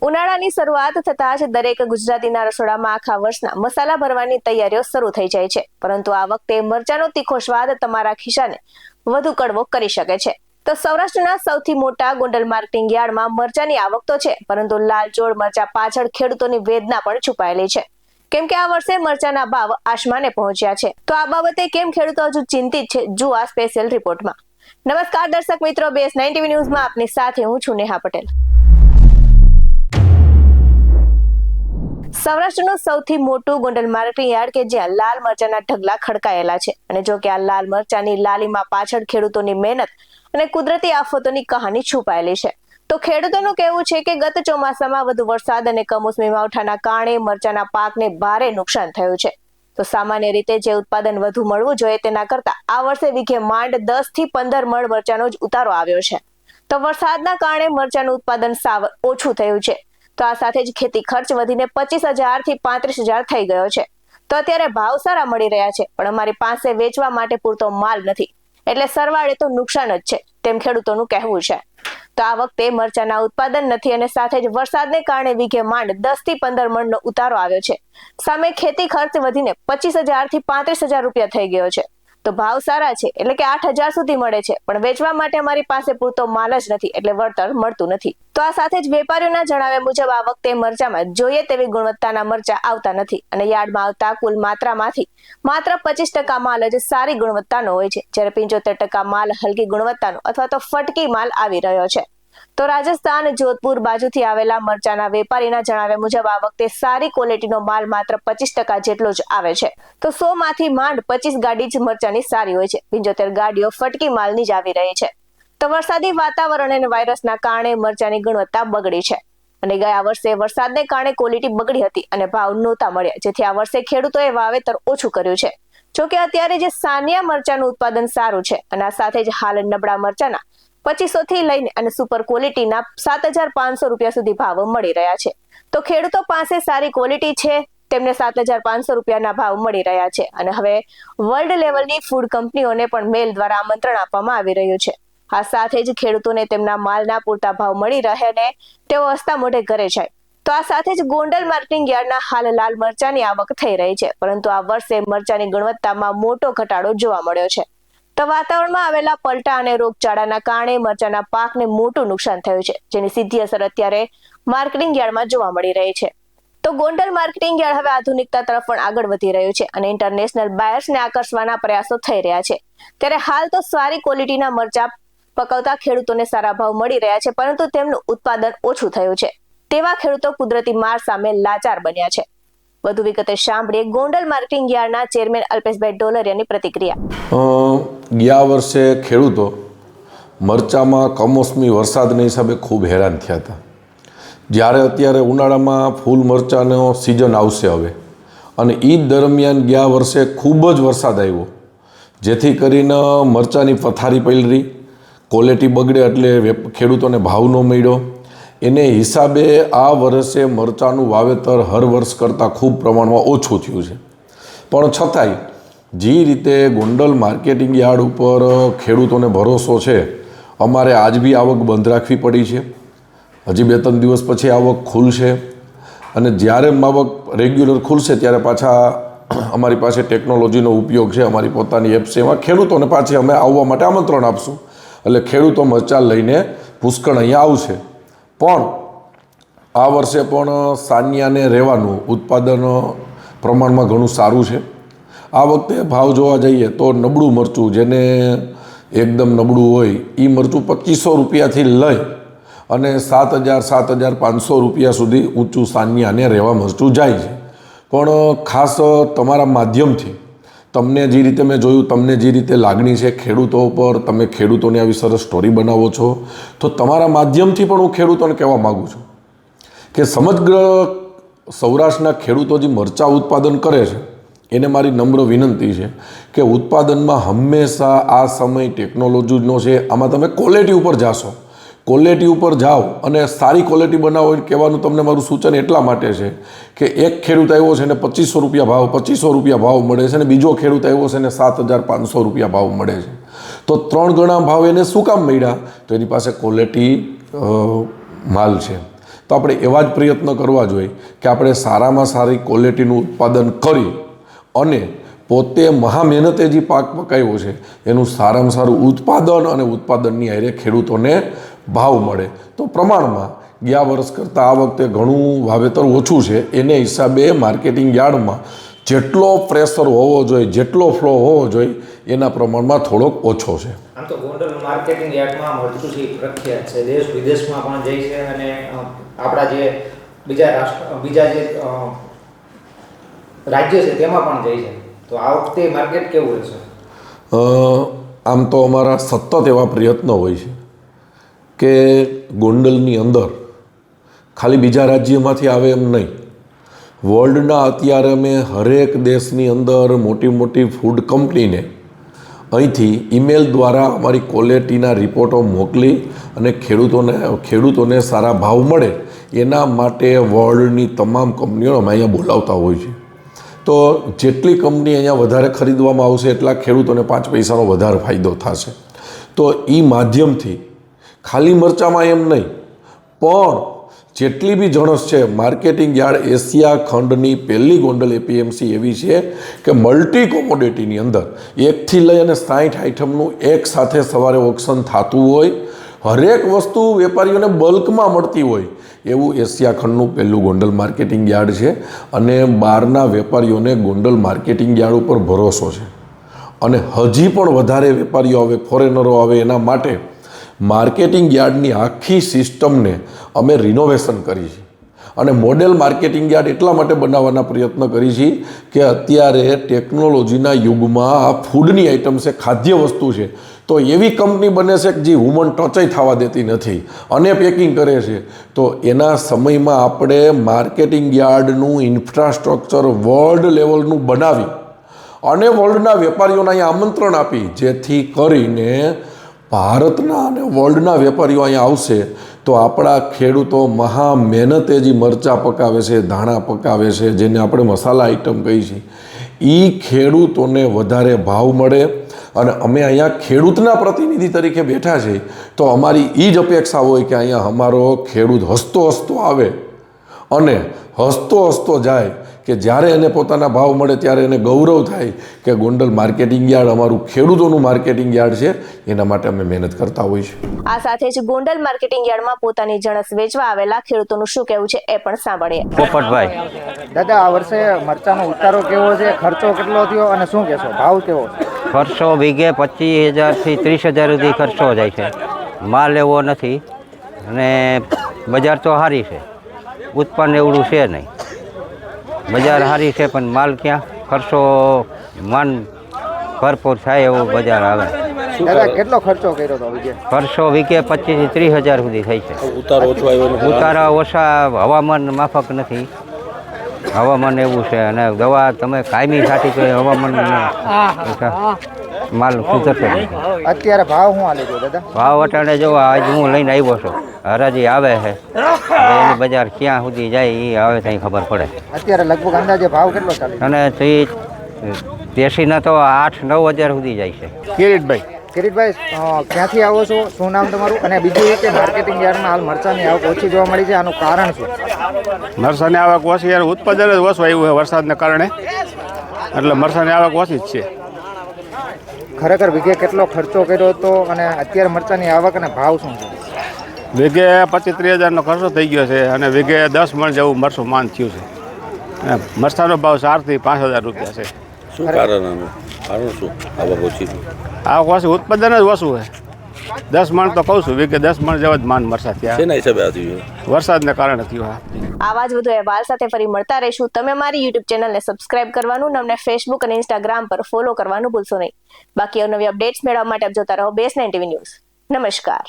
ઉનાળાની શરૂઆત થતાં જ દરેક ગુજરાતીના રસોડામાં આખા વર્ષના મસાલા ભરવાની તૈયારીઓ શરૂ થઈ જાય છે, પરંતુ આ વખતે મરચાનો તીખો સ્વાદ તમારા ખિસ્સાને વધુ કડવો કરી શકે છે. તો સૌરાષ્ટ્રના સૌથી મોટા ગોંડલ માર્કેટિંગ યાર્ડમાં મરચાની આવક તો છે, પરંતુ લાલચોળ મરચા પાછળ ખેડૂતોની વેદના પણ છુપાયેલી છે. કેમ કે આ વર્ષે મરચાના ભાવ આસમાને પહોંચ્યા છે. તો આ બાબતે કેમ ખેડૂતો હજુ ચિંતિત છે, જુઓ આ સ્પેશિયલ રિપોર્ટમાં. નમસ્કાર દર્શક મિત્રો, BS9 TV ન્યૂઝમાં આપની સાથે હું છું નેહા પટેલ. સૌરાષ્ટ્રનું સૌથી મોટું ગોંડલ માર્કેટિંગ યાર્ડ કે જ્યાં લાલ મરચાના ઢગલા ખડકાયેલા છે, અને જો કે આ લાલ મરચાની લાલીમાં પાછળ ખેડૂતોની મહેનત અને કુદરતી આફતોની કહાની છુપાયેલી છે. તો ખેડૂતોનું કહેવું છે કે ગત ચોમાસામાં વધુ વરસાદ અને કમોસમી માવઠાના કારણે મરચાના પાકને ભારે નુકસાન થયું છે. તો સામાન્ય રીતે જે ઉત્પાદન વધુ મળવું જોઈએ તેના કરતા આ વર્ષે વીઘે માંડ 10 થી 15 મણ મરચાનો જ ઉતારો આવ્યો છે. તો વરસાદના કારણે મરચાનું ઉત્પાદન સાવ ઓછું થયું છે. તો આ સાથે જ ખેતી ખર્ચ વધીને 25,000 થી 35,000 થઈ ગયો છે. તો અત્યારે ભાવ સારા મળી રહ્યા છે, પણ અમારી પાસે વેચવા માટે પૂરતો માલ નથી, એટલે સરવાળે તો નુકસાન જ છે, તેમ ખેડૂતોનું કહેવું છે. તો આ વખતે મરચાના ઉત્પાદન નથી અને સાથે જ વરસાદને કારણે વીઘે માંડ 10 થી 15 મણનો ઉતારો આવ્યો છે. સામે ખેતી ખર્ચ વધીને 25,000 થી 35,000 રૂપિયા થઈ ગયો છે. તો ભાવ સારા છે, એટલે કે 8,000 સુધી મળે છે, પણ વેચવા માટે અમારી પાસે પૂરતો માલ જ નથી, એટલે વળતર મળતું નથી. તો આ સાથે જ વેપારીઓના જણાવ્યા મુજબ આ વખતે મરચામાં જોઈએ તેવી ગુણવત્તાના મરચા આવતા નથી, અને યાર્ડમાં આવતા કુલ માત્રામાંથી માત્ર 25% માલ જ સારી ગુણવત્તાનો હોય છે, જ્યારે 75% માલ હલકી ગુણવત્તાનો અથવા તો ફટકી માલ આવી રહ્યો છે. તો રાજસ્થાન જોધપુર બાજુથી આવેલા મરચાના વેપારીના જણાવ્યા મુજબ આ વખતે સારી ક્વોલિટીનો માલ માત્ર 25% જેટલો જ આવે છે. તો 100 માંથી માંડ 25 ગાડી જ મરચાની સારી હોય છે, 75 ગાડીઓ ફટકી માલની જ આવી રહી છે. તો વરસાદી વાતાવરણ અને વાયરસના કારણે મરચાની ગુણવત્તા બગડી છે, અને ગયા વર્ષે વરસાદને કારણે ક્વોલિટી બગડી હતી અને ભાવ નહોતા મળ્યા, જેથી આ વર્ષે ખેડૂતોએ વાવેતર ઓછું કર્યું છે. જોકે અત્યારે જે સાનિયા મરચાનું ઉત્પાદન સારું છે, અને આ સાથે જ હાલ નબળા મરચાના 2500 થી લઈને અને સુપર ક્વોલિટીના 7,500 રૂપિયા સુધી ભાવ મળી રહ્યા છે. તો ખેડૂતો પાસે સારી ક્વોલિટી છે, તેમને 7,500 રૂપિયાના ભાવ મળી રહ્યા છે, અને હવે વર્લ્ડ લેવલની ફૂડ કંપનીઓને પણ મેલ દ્વારા આમંત્રણ આપવામાં આવી રહ્યું છે. આ સાથે જ ખેડૂતોને તેમના માલના પૂરતા ભાવ મળી રહે ને તેઓ હસતા મોઢે ઘરે જાય. તો આ સાથે જ ગોંડલ માર્કેટિંગ યાર્ડના હાલ લાલ મરચાની આવક થઈ રહી છે, પરંતુ આ વર્ષે મરચાની ગુણવત્તામાં મોટો ઘટાડો જોવા મળ્યો છે. તો વાતાવરણમાં આવેલા પલટા અને રોગચાળાના કારણે મરચાના પાકને મોટું નુકસાન થયું છે, જેની સીધી અસર અત્યારે માર્કેટિંગ યાર્ડમાં જોવા મળી રહી છે. તો ગોંડલ માર્કેટિંગ યાર્ડ હવે આધુનિકતા તરફ પણ આગળ વધી રહ્યું છે, અને ઇન્ટરનેશનલ બાયર્સને આકર્ષવાના પ્રયાસો થઈ રહ્યા છે. ત્યારે હાલ તો સારી ક્વોલિટીના મરચા પકવતા ખેડૂતોને સારા ભાવ મળી રહ્યા છે, પરંતુ તેમનું ઉત્પાદન ઓછું થયું છે. તેવા ખેડૂતો કુદરતી માર સામે લાચાર બન્યા છે. વધુ વિગતે સાંભળીએ ગોંડલ માર્કેટિંગ યાર્ડના ચેરમેન અલ્પેશભાઈ ડોલરિયાની પ્રતિક્રિયા. ગયા વર્ષે ખેડૂતો મરચામાં કમોસમી વરસાદના હિસાબે ખૂબ હેરાન થયા હતા. જ્યારે અત્યારે ઉનાળામાં ફૂલ મરચાંનો સિઝન આવશે હવે, અને એ દરમિયાન ગયા વર્ષે ખૂબ જ વરસાદ આવ્યો, જેથી કરીને મરચાંની પથારી પલળી, ક્વોલિટી બગડે એટલે ખેડૂતોને ભાવ ન મળ્યો. એને હિસાબે આ વર્ષે મરચાંનું વાવેતર હર વર્ષ કરતાં ખૂબ પ્રમાણમાં ઓછું થયું છે. પણ છતાંય જે રીતે ગોંડલ માર્કેટિંગ યાર્ડ ઉપર ખેડૂતોને ભરોસો છે, અમારે આજ બી આવક બંધ રાખવી પડી છે. હજી 2-3 દિવસ પછી આવક ખુલશે, અને જ્યારે આવક રેગ્યુલર ખુલશે ત્યારે પાછા અમારી પાસે ટેકનોલોજીનો ઉપયોગ છે, અમારી પોતાની એપ છે, એમાં ખેડૂતોને પાછી અમે આવવા માટે આમંત્રણ આપશું, એટલે ખેડૂતો મરચાં લઈને પુષ્કળ અહીંયા આવશે. પણ આ વર્ષે પણ સાનિયાને રહેવાનું ઉત્પાદન પ્રમાણમાં ઘણું સારું છે. આ વખતે ભાવ જોવા જઈએ તો નબળું મરચું, જેને એકદમ નબળું હોય એ મરચું 2500 રૂપિયાથી લઈ અને 7,000-7,500 રૂપિયા સુધી ઊંચું સાનિયાને રહેવા મરચું જાય છે. પણ ખાસ તમારા માધ્યમથી તમને જે રીતે મેં જોયું, તમને જે રીતે લાગણી છે ખેડૂતો ઉપર, તમે ખેડૂતોની આવી સરસ સ્ટોરી બનાવો છો, તો તમારા માધ્યમથી પણ હું ખેડૂતોને કહેવા માગું છું કે સમગ્ર સૌરાષ્ટ્રના ખેડૂતો જે મરચાં ઉત્પાદન કરે છે એને મારી નમ્ર વિનંતી છે કે ઉત્પાદનમાં હંમેશા આ સમય ટેકનોલોજીનો છે. આમાં તમે ક્વોલિટી ઉપર જાશો, ક્વોલિટી ઉપર જાઓ અને સારી ક્વોલિટી બનાવો એ કહેવાનું તમને મારું સૂચન એટલા માટે છે કે એક ખેડૂત આવ્યો છે ને 2500 રૂપિયા ભાવ મળે છે, અને બીજો ખેડૂત આવ્યો છે ને 7,500 રૂપિયા ભાવ મળે છે. તો 3 ગણા ભાવ એને શું કામ મળ્યા? તો એની પાસે ક્વોલિટી માલ છે. તો આપણે એવા જ પ્રયત્ન કરવા જોઈએ કે આપણે સારામાં સારી ક્વોલિટીનું ઉત્પાદન કરી અને પોતે મહા મહેનતે જે પાક પકાવ્યો છે એનું સારામાં સારું ઉત્પાદન અને ઉત્પાદનની હારે ખેડૂતોને ભાવ મળે. તો પ્રમાણમાં ગયા વર્ષ કરતાં આ વખતે ઘણું વાવેતર ઓછું છે, એને હિસાબે માર્કેટિંગ યાર્ડમાં જેટલો પ્રેશર હોવો જોઈએ, જેટલો ફ્લો હોવો જોઈએ એના પ્રમાણમાં થોડોક ઓછો છે. આમ તો ગોંડલ માર્કેટિંગ યાર્ડમાં મરચું છે પ્રખ્યાત છે, દેશ વિદેશમાં પણ જાય છે અને આપણા જે બીજા જે રાજ્ય છે તેમાં પણ જાય છે. તો આ વખતે માર્કેટ કેવું રહેશે? આમ તો અમારા સતત એવા પ્રયત્નો હોય છે કે ગોંડલની અંદર ખાલી બીજા રાજ્યમાંથી આવે એમ નહીં, વર્લ્ડના અત્યારે અમે હરેક દેશની અંદર મોટી મોટી ફૂડ કંપનીને અહીંથી ઈમેલ દ્વારા અમારી ક્વોલિટીના રિપોર્ટો મોકલી અને ખેડૂતોને સારા ભાવ મળે એના માટે વર્લ્ડની તમામ કંપનીઓ અમે અહીંયા બોલાવતા હોય છે. તો જેટલી કંપની અહીંયા વધારે ખરીદવામાં આવશે એટલા ખેડૂતોને 5 પૈસાનો વધારે ફાયદો થશે. તો એ માધ્યમથી ખાલી મરચામાં એમ નહીં પણ જેટલી બી જણસ છે, માર્કેટિંગ યાર્ડ એશિયા ખંડની પહેલી ગોંડલ એપીએમસી એવી છે કે મલ્ટી કોમોડિટીની અંદર 1થી લઈ અને 60 આઇટમનું એક સાથે સવારે ઓક્શન થતું હોય, હરેક વસ્તુ વેપારીઓને બલ્કમાં મળતી હોય એવું એશિયા ખંડનું પહેલું ગોંડલ માર્કેટિંગ યાર્ડ છે. અને બહારના વેપારીઓને ગોંડલ માર્કેટિંગ યાર્ડ ઉપર ભરોસો છે અને હજી પણ વધારે વેપારીઓ આવે, ફોરેનરો આવે એના માટે માર્કેટિંગ યાર્ડની આખી સિસ્ટમને અમે રિનોવેશન કરી છે અને મોડેલ માર્કેટિંગ યાર્ડ એટલા માટે બનાવવાના પ્રયત્ન કરી છે કે અત્યારે ટેકનોલોજીના યુગમાં આ ફૂડની આઇટમ છે, ખાદ્ય વસ્તુ છે, તો એવી કંપની બને છે કે જે હ્યુમન ટચય થવા દેતી નથી અને પેકિંગ કરે છે. તો એના સમયમાં આપણે માર્કેટિંગ યાર્ડનું ઇન્ફ્રાસ્ટ્રક્ચર વર્લ્ડ લેવલનું બનાવી અને વર્લ્ડના વેપારીઓને અહીંયા આમંત્રણ આપી જેથી કરીને ભારતના અને વર્લ્ડના વેપારીઓ અહીંયા આવશે તો આપણા ખેડૂતો મહા મહેનતે જે મરચાં પકાવે છે, ધાણા પકાવે છે, જેને આપણે મસાલા આઈટમ કહી છીએ, એ ખેડૂતોને વધારે ભાવ મળે. અને અમે અહીંયા ખેડૂતના પ્રતિનિધિ તરીકે બેઠા છીએ તો અમારી એ જ અપેક્ષા હોય કે અહીંયા અમારો ખેડૂત હસતો હસતો આવે અને હસતો હસતો જાય કે જ્યારે એને પોતાના ભાવ મળે ત્યારે એને ગૌરવ થાય કે ગોંડલ માર્કેટિંગ યાર્ડ અમારું ખેડૂતોનું માર્કેટિંગ યાર્ડ છે, એના માટે અમે મહેનત કરતા હોઈએ છીએ. આ સાથે જ ગોંડલ માર્કેટિંગ યાર્ડમાં પોતાની જણસ વેચવા આવેલા ખેડૂતોનું શું કહેવું છે એ પણ સાંભળીએ. પોપટભાઈ, દાદા આ વર્ષે મરચાનો ઉતારો કેવો છે, ખર્ચો કેટલો થયો અને શું કહેશો, ભાવ કેવો? ખર્ચો વીઘે 25,000 થી 30,000 સુધી ખર્ચો જાય છે. માલ એવો નથી અને બજાર તો સારી છે, ઉત્પન્ન એવડું છે નહીં. બજાર સારી છે પણ માલ ક્યાં, ખર્ચો મન ભરપૂર થાય એવું બજાર આવે. દાદા કેટલો ખર્ચો કર્યો હતો વીઘે? ખર્ચો વીઘે 25,000 થી 30,000 સુધી થાય છે. ઉતારા ઓછા, હવામાન માફક નથી, હવામાન એવું છે અને દવા તમે કાયમી છાંટી તો હવામાન માલ સુધરતો નથી. અત્યારે ભાવ શું હાલે છે દાદા? ભાવ અટાણે જો આજ હું લઈને આવ્યો છું, હરાજી આવે છે, હવે એની બજાર ક્યાં સુધી જાય એ આવે ત્યાં ખબર પડે. અત્યારે લગભગ અંદાજે ભાવ કેટલો ચાલે છે? અને તે દેશીના તો 8-9 હજાર સુધી જાય છે. કિરીટભાઈ ક્યાંથી આવો છો, શું નામ તમારું? અને બીજું એ કે માર્કેટિંગ યાર્ડમાં હાલ મરચાની આવક ઓછી જોવા મળી છે, આનું કારણ શું? મરસાની આવક ઓછી, યાર ઉત્પાદન જ ઓછું આવ્યું છે વરસાદને કારણે, એટલે મરસાની આવક ઓછી જ છે. ખરેખર વીઘે કેટલો ખર્ચો કર્યો હતો અને અત્યારે મરચાની આવક અને ભાવ શું છે? વીઘે 25-30,000નો ખર્ચો થઈ ગયો છે અને વીઘે 10 મણ જેવું મરસું માન થયું છે. અને મરસાનો ભાવ 4,000 થી 5,000 રૂપિયા છે. શું કારણ આનું? કારણ શું આવક ઓછી? આવક ઓછી, ઉત્પાદન જ ઓછું છે. 10 મણ તો કહું છું, વીઘે 10 મણ જેવા જ માન મરસા થયા. શેના હિસાબે આ થયું? વરસાદને કારણે થયું. આવા જ વધુ અહેવાલ સાથે ફરી મળતા રહીશું. તમે મારી યુટ્યુબ ચેનલને સબસ્ક્રાઇબ કરવાનું, અમને ફેસબુક અને ઇન્સ્ટાગ્રામ પર ફોલો કરવાનું ભૂલશો નહીં. બાકી નવી અપડેટ્સ મેળવવા માટે આપ જોતા રહો BS9 TV ન્યૂઝ. નમસ્કાર.